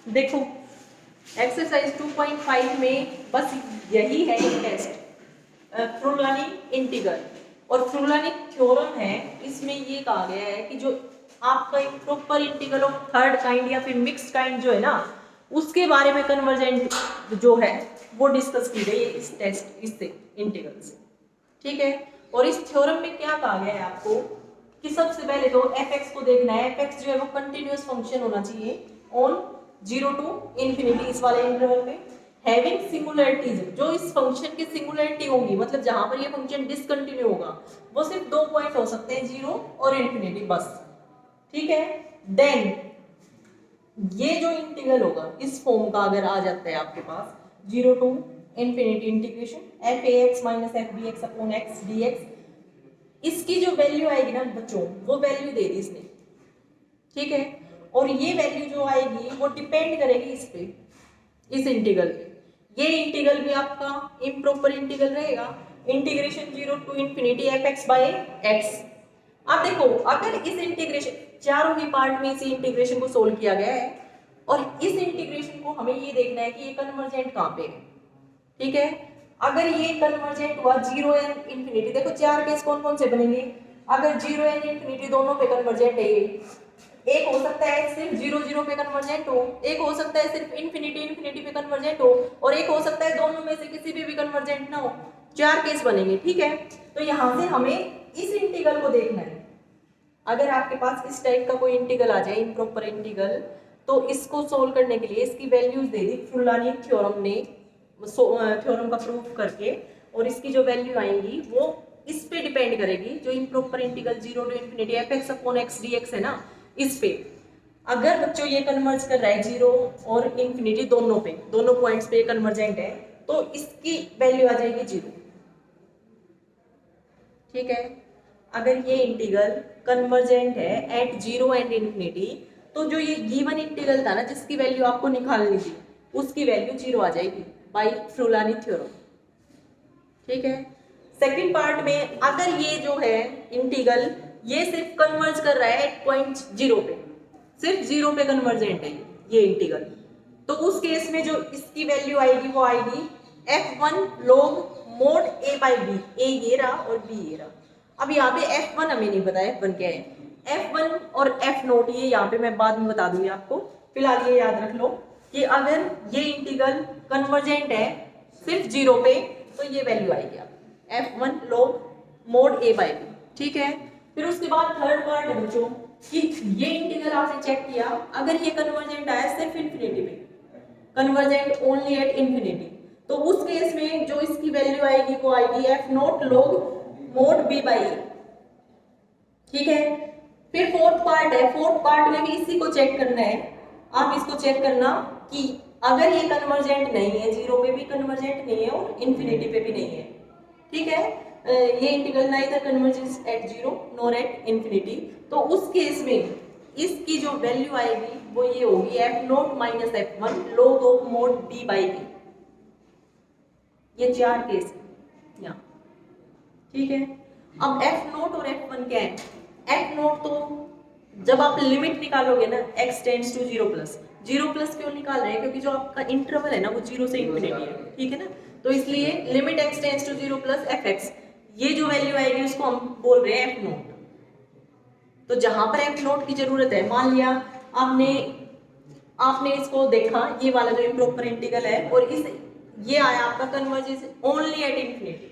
देखो एक्सरसाइज 2.5 में बस यही है ये टेस्ट, फ्रूलानी इंटीग्रल और फ्रूलानी थ्योरम है। इसमें ये कहा गया है कि जो आपका एक proper integral of third kind या फिर मिक्स्ड काइंड जो है ना, उसके बारे में कन्वर्जेंट जो है वो डिस्कस की गई है इस टेस्ट इससे इंटीग्रल से, ठीक है। और इस थ्योरम में क्या कहा गया है आपको कि सबसे पहले तो fx को देखना है। fx जो है वो कंटिन्यूअस फंक्शन होना चाहिए ऑन 0 to इंफिनिटी इस वाले इंटरवल में, हैविंग सिंगुलरिटीज, जो इस फंक्शन की सिंगुलरिटी होंगी, मतलब जहां पर ये फंक्शन डिसकंटिन्यू होगा वो सिर्फ 2 पॉइंट हो सकते हैं, 0 और इंफिनिटी, बस, ठीक है। देन ये जो इंटीग्रल होगा इस फॉर्म का अगर आ जाता है आपके पास 0 to infinity integration f(ax - f(bx) upon x dx, इसकी जो वैल्यू आएगी ना बच्चों, वो वैल्यू दे दी इसने, ठीक है। और ये वैल्यू जो आएगी वो डिपेंड करेगी इस पे, इस इंटीग्रल पे। ये इंटीग्रल भी आपका इम्प्रॉपर इंटीग्रल रहेगा, integration 0 to infinity fx by x। अब देखो अगर इस इंटीग्रेशन चारों ही पार्ट में इसी इंटीग्रेशन को सोल्व किया गया है और इस इंटीग्रेशन को हमें ये देखना है कि ये कन्वर्जेंट कहाँ पे है, ठीक है। अगर ये कन्वर्जेंट हुआ 0 एंड इंफिनिटी, देखो चार केस कौन कौन से बनेंगे, अगर 0 एंड इंफिनिटी दोनों पे कन्वर्जेंट है, ये एक हो सकता है सिर्फ 0 0 पे कन्वर्जेंट हो, एक हो सकता है सिर्फ इंफिनिटी इंफिनिटी पे कन्वर्जेंट हो, और एक हो सकता है दोनों में से किसी पे भी कन्वर्जेंट ना हो। चार केस बनेंगे, ठीक है। तो यहाँ से हमें इस इंटीग्रल को देखना है। अगर आपके पास इस टाइप का कोई इंटीग्रल आ जाए, इम्प्रॉपर इंटीग्रल, तो इसको सोल्व करने के लिए इसकी वैल्यूज दे दी फ्रूलानी थ्योरम ने, थ्योरम का प्रूफ करके, और इसकी जो वैल्यू आएंगी वो इस पे डिपेंड करेगी, जो improper integral 0 to infinity fx upon x dx है ना, इस पे। अगर बच्चों ये कन्वर्ज कर रहा है 0 और इंफिनिटी दोनों पे, दोनों पॉइंट्स पे कन्वर्जेंट है, तो इसकी वैल्यू आ जाएगी 0, ठीक है। अगर ये इंटीग्रल कन्वर्जेंट है एट 0 एंड इंफिनिटी, तो जो ये गिवन इंटीग्रल था ना जिसकी वैल्यू आपको निकालनी थी, उसकी वैल्यू 0 आ जाएगी बाय फ्रूलानी थ्योरम, ठीक है। सेकंड पार्ट में अगर ये जो है इंटीग्रल ये सिर्फ कन्वर्ज कर रहा है एट पॉइंट 0 पे, सिर्फ 0 पे कन्वर्जेंट है ये इंटीग्रल, तो उस केस में जो इसकी वैल्यू आएगी वो आएगी f1 log mod a by b, a ये रहा और b ये रहा। अब यहाँ पे f1 हमें नहीं पता f1 क्या है, f1 और f0 ये यहाँ पे मैं बाद में बता दूंगी आपको, फिलहाल ये याद रख लो कि अगर ये इंटीग्रल कन्वर्जेंट है सिर्फ 0 पे, तो ये वैल्यू आएगी आप f1 log mod a by b, ठीक है। फिर उसके बाद थर्ड पार्ट है बच्चों कि ये इंटीग्रल आपने चेक किया, अगर ये कन्वर्जेंट आया सिर्फ इंफिनिटी पे, कन्वर्जेंट ओनली एट इंफिनिटी, तो उस केस में जो इसकी वैल्यू आएगी वो आएगी f0 log mod b by a, ठीक है। फिर फोर्थ पार्ट है, फोर्थ पार्ट में भी इसी को चेक करना है। आप इसको चेक करना कि अगर ये कन्वर्जेंट नहीं है, 0 पे भी कन्वर्जेंट नहीं है और इंफिनिटी पे भी नहीं है, ठीक है, ये integral neither convergence at 0 nor at infinity, तो उस केस में इसकी जो वैल्यू आएगी वो ये होगी f0 minus f1 log of mod b by a। ये चार केस यहाँ, ठीक है। अब f0 और f1 क्या है, f0 तो जब आप लिमिट निकालोगे ना x tends to 0 plus, 0 plus क्यों निकाल रहे हैं, क्योंकि जो आपका इंटरवल है ना वो 0 से इंफिनिटी है, ठीक है ना, तो इसलिए limit x tends to 0 plus fx, ये जो वैल्यू आएगी उसको हम बोल रहे हैं f0। तो जहां पर f0 की जरूरत है, मान लिया आपने इसको देखा, ये वाला जो इम्प्रॉपर इंटीग्रल है, और इस ये आया आपका कन्वर्जेंस ओनली एट इंफिनिटी,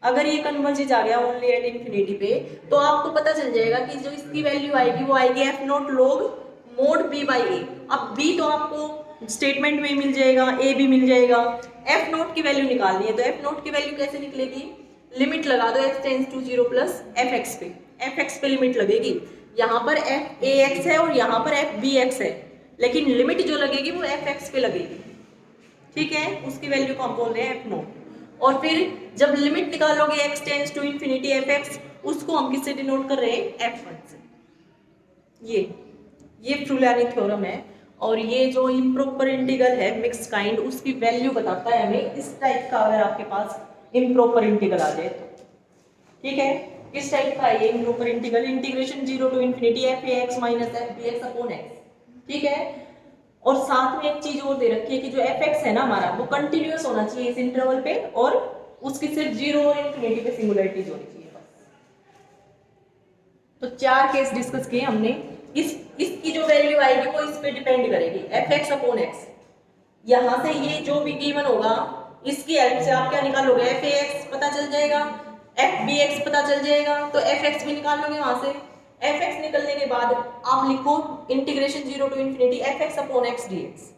अगर ये कन्वर्जेंस आ गया ओनली एट इंफिनिटी पे, तो आपको पता चल जाएगा कि जो इसकी वैल्यू आएगी वो आएगी f0 log mod b by a। अब b तो आपको स्टेटमेंट में मिल जाएगा, a भी मिल जाएगा, f0 की वैल्यू निकालनी है, तो f0 की वैल्यू कैसे निकलेगी, लिमिट लगा दो x tends to 0 plus fx पे लिमिट लगेगी, यहाँ पर f(ax) है और यहाँ पर f(bx) है, लेकिन लिमिट जो लगेगी वो fx पे लगेगी, ठीक है, उसकी वैल्यू को हम बोल रहे हैं f0। और फिर जब लिमिट निकालोगे x tends to infinity fx, उसको हम किससे डिनोट कर रहे हैं, f1 से। ये फ्रूलानी थ्योरम है, और ये जो इम्प्रॉपर इंटीग्रल है मिक्स्ड काइंड, उसकी वैल्यू बताता है हमें इस टाइप का, अगर आपके पास इम्प्रॉपर इंटीग्रल आ जाए तो, ठीक है। किस टाइप का है ये improper integral, integration 0 to infinity f(ax - f(bx) upon x, ठीक है। और साथ में एक चीज और दे रखी है कि जो एफ एक्स है ना हमारा, वो कंटिन्यूअस होना चाहिए इस इंटरवल पे, और उसकी सिर्फ 0 और इन्फिनिटी पे सिंगुलरिटीज होनी चाहिए बस। तो 4 केस डिस्कस किए हमने। इसकी जो वैल्यू आएगी वो इस पे डिपेंड करेगी, एफ एक्स अपॉन एक्स। यहां से ये जो भी गिवन होगा इसकी हेल्प से आप क्या निकालोगे, एफ ए एक्स पता चल जाएगा, एफ बी एक्स पता चल जाएगा, तो एफ एक्स भी निकाल लोगे वहां से। एफ एक्स निकलने के बाद आप लिखो integration 0 to infinity F X upon X D X.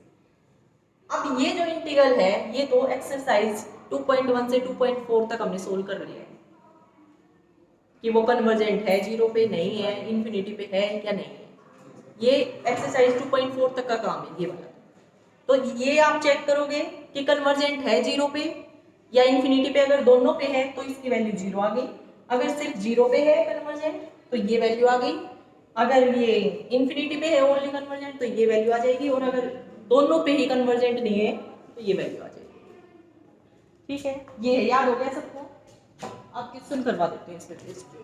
अब ये जो इंटीग्रल है ये तो एक्सरसाइज 2.1 से 2.4 तक हमने सोल्व कर लिया है कि वो कन्वर्जेंट है, 0 पे नहीं है, इन्फिनिटी पे है या नहीं है। ये एक्सरसाइज 2.4 तक का काम है ये वाला। तो ये आप चेक करोगे कि कन्वर्जेंट है 0 पे या इन्फिनिटी पे। अगर दोनों पे है तो इसकी वैल्यू 0 आ गई, अगर सिर्फ 0 पे है कन्वर्जेंट तो ये वैल्यू आ गई, अगर ये इन्फिनिटी पे है ओनली कन्वर्जेंट तो ये वैल्यू आ जाएगी, और अगर दोनों पे ही कन्वर्जेंट नहीं है तो ये वैल्यू आ जाएगी। ठीक है, ये याद हो गया सबको? आप क्वेश्चन करवा देते हैं इसका टेस्ट।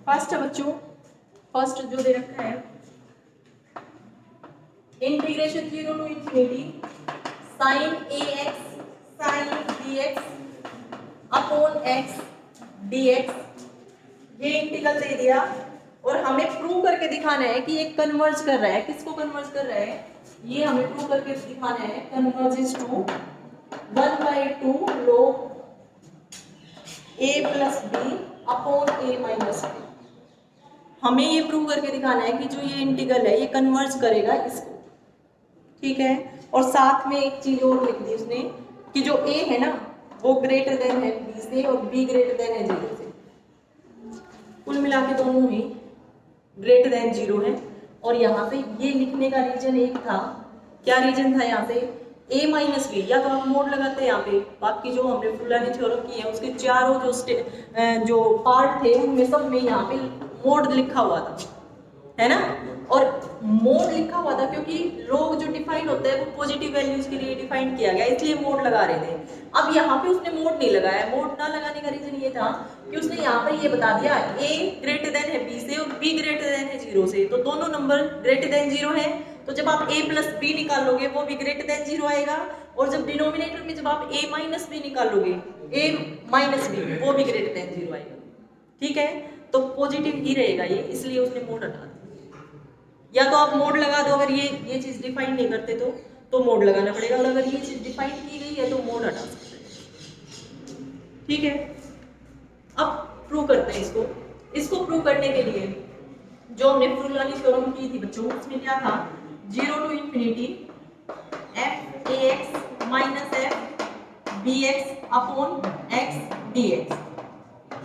फर्स्ट है बच्चों, फर्स्ट जो दे रखा है integration 0 to infinity sine A X sine B X upon X D X. ये इंटीग्रल दे दिया और हमें प्रूव करके दिखाना है कि ये कन्वर्ज कर रहा है। किसको कन्वर्ज कर रहा है? ये हमें प्रूव करके दिखाना है converges to 1/2 log a plus B upon a minus B. हमें ये प्रूव करके दिखाना है कि जो ये इंटीग्रल है ये कन्वर्ज करेगा इसको। ठीक है, और साथ में एक चीज और लिख दी उसने कि जो a है ना वो ग्रेटर देन है b से और b ग्रेटर देन है 0 से। कुल मिला के दोनों ही ग्रेटर देन 0 है। और यहाँ पे ये लिखने का रीजन एक था, क्या रीजन था यहाँ पे? a माइनस बी, या तो आप मोड लगाते हैं यहाँ पे। बाकी जो हमने फुलानी थ्योरम की है उसके चारों जो पार्ट थे उनमें सब में यहाँ पे मोड लिखा हुआ था, है ना। और मोड लिखा हुआ था क्योंकि लोग जो डिफाइन होता है वो पॉजिटिव वैल्यूज के लिए डिफाइन किया गया, इसलिए मोड लगा रहे थे। अब यहाँ पे उसने मोड नहीं लगाया। मोड ना लगाने का रीजन ये था कि उसने यहाँ पर ये बता दिया a ग्रेटर देन है b से और b ग्रेटर देन है 0 से, तो दोनों नंबर ग्रेटर देन 0 है। तो जब आप a प्लस बी निकालोगे वो भी ग्रेटर देन 0 आएगा, और जब डिनोमिनेटर में जब आप a माइनस बी निकालोगे a माइनस बी वो भी ग्रेटर देन 0 आएगा। ठीक है, तो पॉजिटिव ही रहेगा ये, इसलिए उसने मोड हटा दिया। या तो आप मोड लगा दो, अगर ये चीज डिफाइन नहीं करते तो मोड लगाना पड़ेगा, और अगर ये चीज डिफाइन की गई है तो मोड हटा सकते हैं। ठीक है, अब प्रूव करते हैं इसको। इसको प्रूव करने के लिए जो हमने फुलानी थ्योरम की थी बच्चों, उसमें क्या था? 0 to infinity F A X minus F B X upon X D X,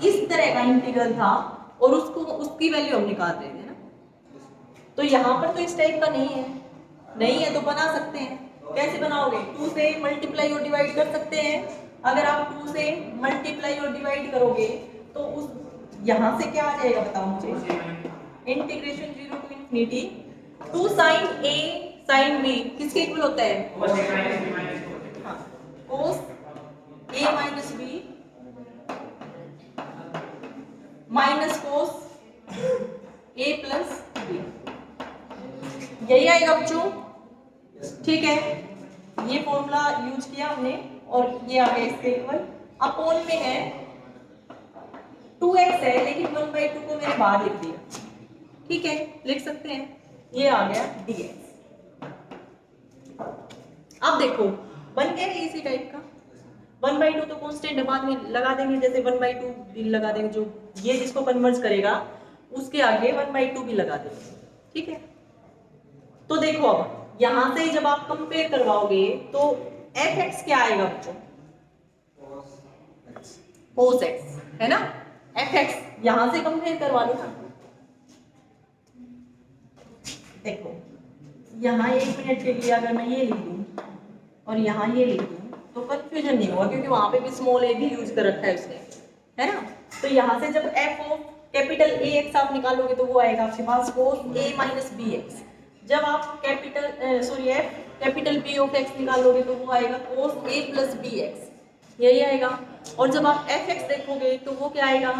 इस तरह का इंटीग्रल था, और उसकी वैल्यू हम निकाल रहे थे ना। तो यहाँ पर तो इस टाइप का नहीं है तो बना सकते हैं। कैसे बनाओगे? 2 से मल्टीप्लाई और डिवाइड कर सकते हैं। अगर आप 2 से मल्टीप्लाई और डिवाइड करोगे तो उस यहाँ से क्या आ जाएगा बताओ मुझे? Integration 0 to infinity 2 sine a sine b किसके इक्वल होता है? cos a minus b minus cos a plus b, यही आएगा बच्चों। ठीक है, ये फॉर्मूला यूज किया हमने और ये आ गया इसके इक्वल। अपॉन में है 2x है लेकिन 1/2 को मैंने बाहर लिख दिया। ठीक है, लिख सकते हैं, ये आ गया dx। अब देखो बन गया इसी टाइप का। 1/2 तो कांस्टेंट बाद में लगा देंगे, जैसे 1/2 भी लगा देंगे, जो ये जिसको कन्वर्ज करेगा उसके आगे 1/2 भी लगा देंगे। ठीक है, तो देखो अब यहां से जब आप कंपेयर करवाओगे तो fx क्या आएगा बच्चों? cos x, है ना। fx यहां से कंपेयर करवा लो ना। देखो यहाँ 1 मिनट के लिए अगर मैं ये लिख दूं और यहाँ ये लिख दूं तो कंफ्यूजन नहीं होगा, क्योंकि वहां पे भी स्मॉल a भी यूज कर रखा है उसने, है ना। तो यहाँ से जब f of capital A x आप निकालोगे तो वो आएगा आपके पास कोस ए माइनस बी एक्स। जब आप कैपिटल बी ऑफ एक्स निकालोगे तो वो आएगा कोस ए प्लस बी एक्स, यही आएगा। और जब आप एफ एक्स देखोगे तो वो क्या आएगा,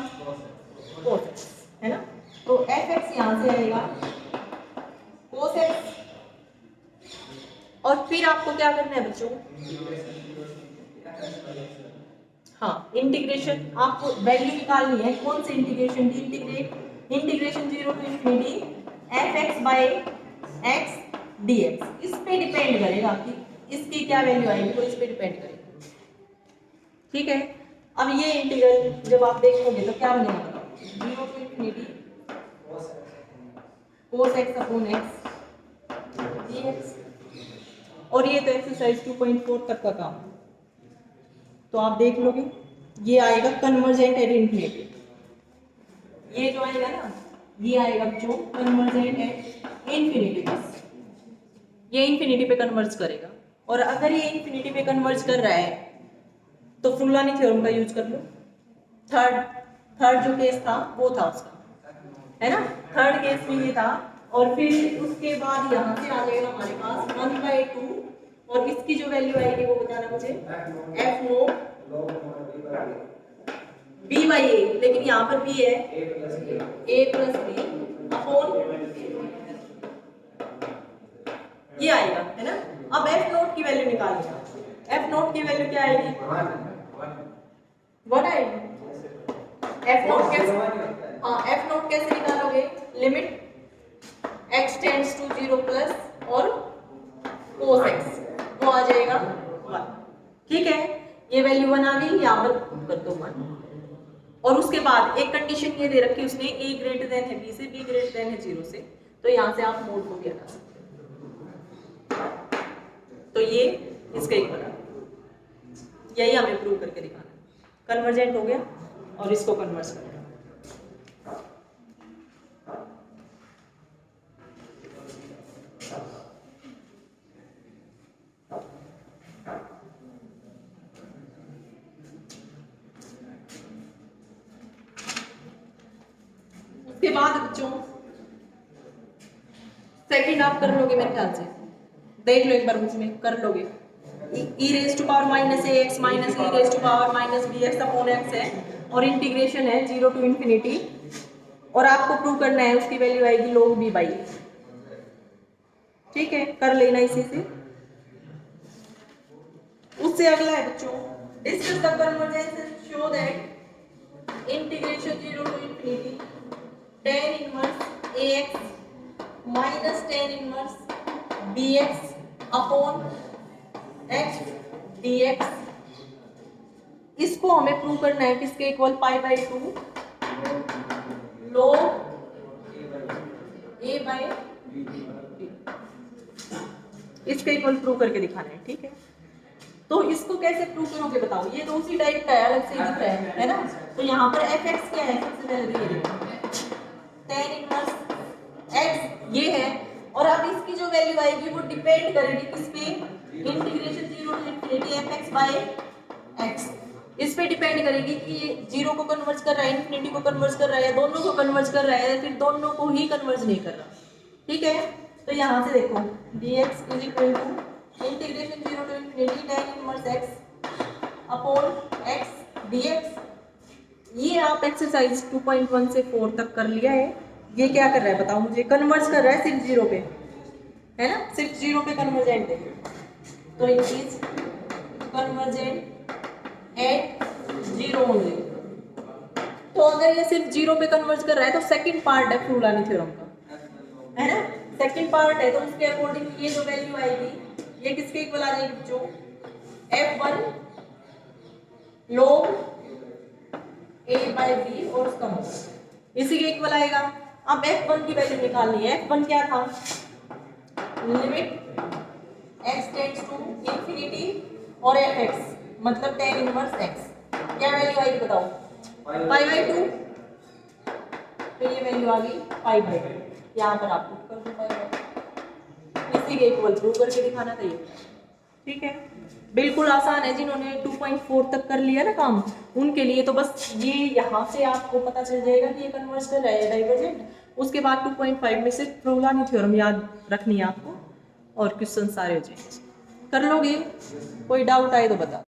कोस एक्स, है ना। तो एफ एक्स यहाँ से आएगा कोस एक्स। और फिर आपको क्या करना है बच्चों, हाँ इंटीग्रेशन, आपको वैल्यू निकालनी है। कौन से इंटीग्रेशन की, integration 0 to infinity F X by X D X. इस पे डिपेंड करेगा कि इसकी क्या वैल्यू आएगी, तो इस पे डिपेंड करेगा, ठीक है। अब ये इंटीग्रल जब आप देखोगे तो क्या बनेगा बताओ, 0 to infinity cos x upon x dx। और ये तो एक्सरसाइज 2.4 तक का काम, तो आप देख लोगे ये आएगा कन्वर्जेंट एट इंफिनिटी। ये जो आएगा ना, ये आएगा जो कन्वर्जेंट एट इंफिनिटी, बस ये इंफिनिटी पे कन्वर्ज करेगा। और अगर ये इंफिनिटी पे कन्वर्ज कर रहा है तो फ्रूलानी थ्योरम का यूज कर लो। थर्ड जो केस था वो था उसका, है ना, थर्ड केस में ये था। और फिर उसके बाद यहाँ से आ जाएगा हमारे पास 1/2, और इसकी जो वैल्यू आएगी वो बताना मुझे, एफ नो बी बाई ए, लेकिन यहाँ पर बी है ए प्लस बी अपॉन ये आएगा, है ना। अब एफ नोट की वैल्यू निकालिएगा। एफ नोट की वैल्यू क्या आएगी, व्हाट आएगी, एफ नोट कैसे, हाँ एफ नोट कैसे निकालोगे, limit x tends to 0 plus और cos x, वो आ जाएगा 1, ठीक है। ये वैल्यू 1 आ गई, यहाँ पर कर दो 1। और उसके बाद एक कंडीशन ये दे रखी उसने, a ग्रेटर देन है b से, b ग्रेटर देन है 0 से, तो यहाँ से आप मोड को भी हटा सकते हो। तो ये इसका इक्वल है, यही हमें प्रूव करके दिखाना है। कन्वर्जेंट हो गया और इसको कन्वर्ट कर दिया। उसके बाद बच्चों सेकंड आप कर लोगे मेरे ख्याल से, देख लो एक बार बुक में कर लोगे। e raise to power minus A X minus e raise to power minus B X upon X है, और इंटीग्रेशन है 0 टू इंफिनिटी, और आपको प्रूव करना है उसकी वैल्यू आएगी log b बाई, ठीक है, कर लेना इसी से। उससे अगला है बच्चों, discuss the convergence and show that integration 0 to infinity tan inverse ax minus tan inverse bx upon x dx, इसको हमें प्रूव करना है किसके equal, π/2 log a by b, इसके इक्वल प्रूव करके दिखाना है, ठीक है। तो इसको कैसे प्रूव करोगे बताओ, ये तो उसी टाइप का है, अलग से दिख रहा है ना। तो यहाँ पर fx क्या है, सबसे पहले तो ये देखो tan इनवर्स x ये है, और अब इसकी जो वैल्यू आएगी वो डिपेंड करेगी किस पे, integration 0 to infinity fx by x, इस पे डिपेंड करेगी कि ये 0 को कन्वर्ज कर रहा है, इंफिनिटी को कन्वर्ज कर रहा है, या दोनों को कन्वर्ज कर रहा है, फिर दोनों को ही कन्वर्ज नहीं कर रहा, ठीक है। तो यहाँ से देखो dx is equal to integration 0 to infinity tan inverse x upon x dx। ये आप एक्सरसाइज 2.1 से 4 तक कर लिया है। ये क्या कर रहा है बताओ मुझे, कन्वर्ज कर रहा है सिर्फ 0 पे, है ना, सिर्फ 0 पे कन्वर्जेंट है, तो it is convergent at 0 only. तो अगर ये सिर्फ 0 पे कन्वर्ज कर रहा है तो सेकंड पार्ट है फ्रूलानी थ्योरम का, है ना, सेकंड पार्ट है, तो उसके अकॉर्डिंग ये जो वैल्यू आएगी ये किसके इक्वल आ जाएगी, जो f1 log a by b और उसका मोड इसी के इक्वल आएगा। अब f1 की वैल्यू निकालनी है, f1 क्या था, limit x tends to infinity और fx मतलब tan इनवर्स x, क्या वैल्यू आएगी बताओ, π/2, तो ये वैल्यू आ गई π/2, यहाँ पर आप पुट कर दो π/2, इसी के इक्वल प्रूव करके दिखाना था ये, ठीक है। बिल्कुल आसान है, जिन्होंने 2.4 तक कर लिया ना काम, उनके लिए तो बस ये यहाँ से आपको पता चल जाएगा कि ये कन्वर्जन है या डाइवर्जेंट। उसके बाद 2.5 में सिर्फ फ्रोलानी थ्योरम याद रखनी है आपको और क्वेश्चन सारे हो जाएंगे। कर लोगे? कोई डाउट आए तो बता।